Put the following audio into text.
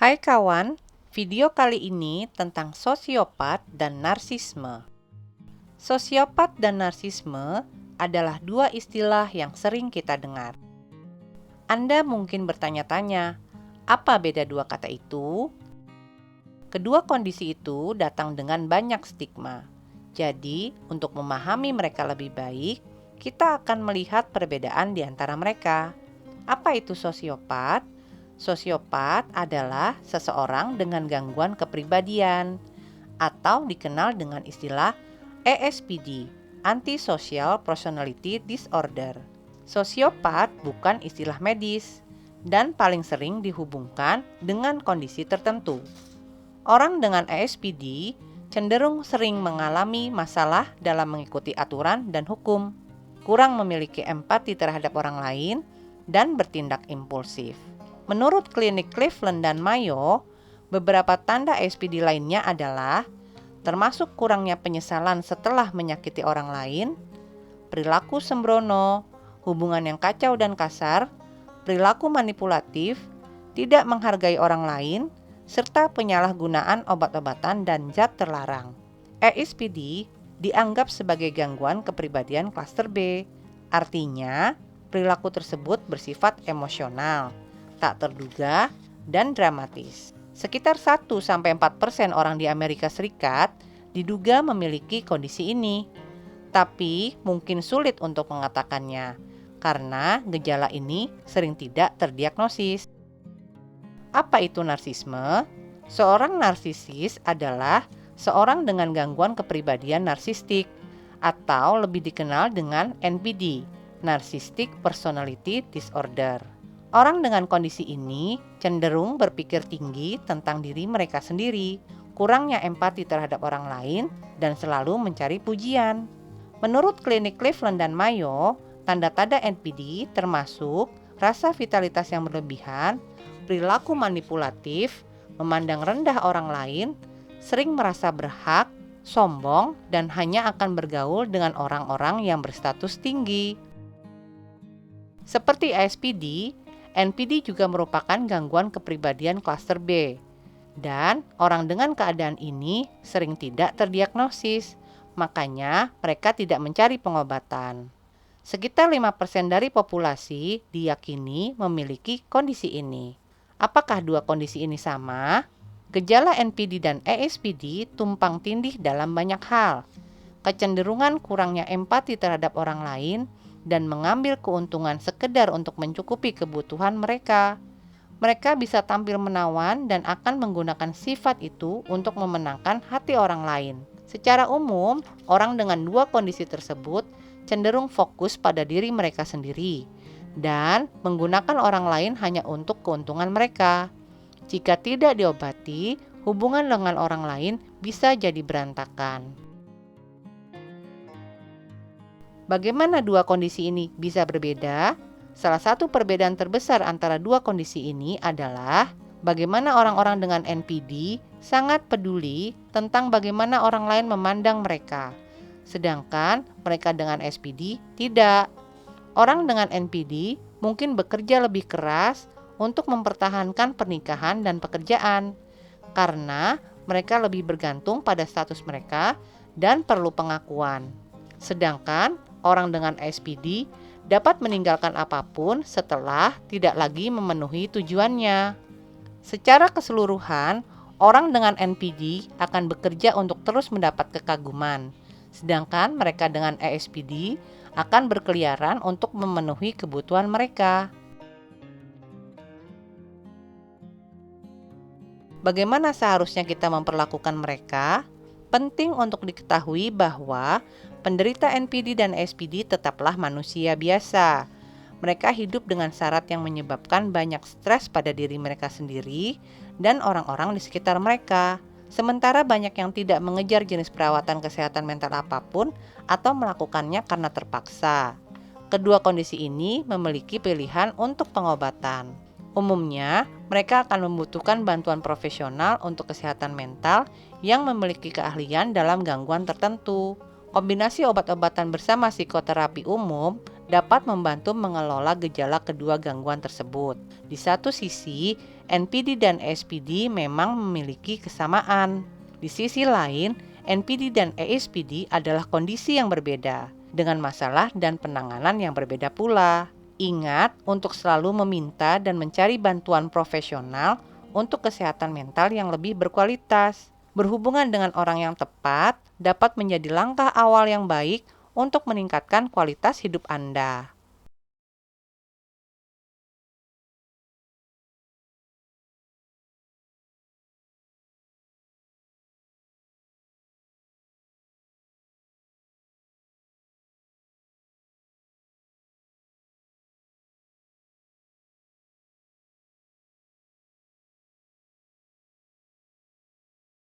Hai kawan, video kali ini tentang sosiopat dan narsisme. Sosiopat dan narsisme adalah dua istilah yang sering kita dengar. Anda mungkin bertanya-tanya, apa beda dua kata itu? Kedua kondisi itu datang dengan banyak stigma. Jadi, untuk memahami mereka lebih baik, kita akan melihat perbedaan di antara mereka. Apa itu sosiopat? Sosiopat adalah seseorang dengan gangguan kepribadian atau dikenal dengan istilah ASPD, Antisocial Personality Disorder. Sosiopat bukan istilah medis dan paling sering dihubungkan dengan kondisi tertentu. Orang dengan ASPD cenderung sering mengalami masalah dalam mengikuti aturan dan hukum, kurang memiliki empati terhadap orang lain, dan bertindak impulsif. Menurut klinik Cleveland dan Mayo, beberapa tanda ASPD lainnya adalah termasuk kurangnya penyesalan setelah menyakiti orang lain, perilaku sembrono, hubungan yang kacau dan kasar, perilaku manipulatif, tidak menghargai orang lain, serta penyalahgunaan obat-obatan dan zat terlarang. ASPD dianggap sebagai gangguan kepribadian klaster B, artinya perilaku tersebut bersifat emosional, tak terduga, dan dramatis. Sekitar 1-4% orang di Amerika Serikat diduga memiliki kondisi ini, tapi mungkin sulit untuk mengatakannya karena gejala ini sering tidak terdiagnosis. Apa itu narsisme? Seorang narsisis adalah seorang dengan gangguan kepribadian narsistik atau lebih dikenal dengan NPD, Narcissistic Personality Disorder. Orang dengan kondisi ini cenderung berpikir tinggi tentang diri mereka sendiri, kurangnya empati terhadap orang lain, dan selalu mencari pujian. Menurut klinik Cleveland dan Mayo, tanda-tanda NPD termasuk rasa vitalitas yang berlebihan, perilaku manipulatif, memandang rendah orang lain, sering merasa berhak, sombong, dan hanya akan bergaul dengan orang-orang yang berstatus tinggi. Seperti ASPD, NPD juga merupakan gangguan kepribadian klaster B, dan orang dengan keadaan ini sering tidak terdiagnosis, makanya mereka tidak mencari pengobatan. Sekitar 5% dari populasi diyakini memiliki kondisi ini. Apakah dua kondisi ini sama? Gejala NPD dan ASPD tumpang tindih dalam banyak hal. Kecenderungan kurangnya empati terhadap orang lain dan mengambil keuntungan sekedar untuk mencukupi kebutuhan mereka. Mereka bisa tampil menawan dan akan menggunakan sifat itu untuk memenangkan hati orang lain. Secara umum, orang dengan dua kondisi tersebut cenderung fokus pada diri mereka sendiri dan menggunakan orang lain hanya untuk keuntungan mereka. Jika tidak diobati, hubungan dengan orang lain bisa jadi berantakan. Bagaimana dua kondisi ini bisa berbeda? Salah satu perbedaan terbesar antara dua kondisi ini adalah bagaimana orang-orang dengan NPD sangat peduli tentang bagaimana orang lain memandang mereka, sedangkan mereka dengan SPD tidak. Orang dengan NPD mungkin bekerja lebih keras untuk mempertahankan pernikahan dan pekerjaan karena mereka lebih bergantung pada status mereka dan perlu pengakuan. Sedangkan orang dengan SPD dapat meninggalkan apapun setelah tidak lagi memenuhi tujuannya. Secara keseluruhan, orang dengan NPD akan bekerja untuk terus mendapat kekaguman, sedangkan mereka dengan ASPD akan berkeliaran untuk memenuhi kebutuhan mereka. Bagaimana seharusnya kita memperlakukan mereka? Penting untuk diketahui bahwa penderita NPD dan SPD tetaplah manusia biasa. Mereka hidup dengan syarat yang menyebabkan banyak stres pada diri mereka sendiri dan orang-orang di sekitar mereka. Sementara banyak yang tidak mengejar jenis perawatan kesehatan mental apapun atau melakukannya karena terpaksa. Kedua kondisi ini memiliki pilihan untuk pengobatan. Umumnya, mereka akan membutuhkan bantuan profesional untuk kesehatan mental yang memiliki keahlian dalam gangguan tertentu. Kombinasi obat-obatan bersama psikoterapi umum dapat membantu mengelola gejala kedua gangguan tersebut. Di satu sisi, NPD dan ESPD memang memiliki kesamaan. Di sisi lain, NPD dan ESPD adalah kondisi yang berbeda, dengan masalah dan penanganan yang berbeda pula. Ingat untuk selalu meminta dan mencari bantuan profesional untuk kesehatan mental yang lebih berkualitas. Berhubungan dengan orang yang tepat dapat menjadi langkah awal yang baik untuk meningkatkan kualitas hidup Anda.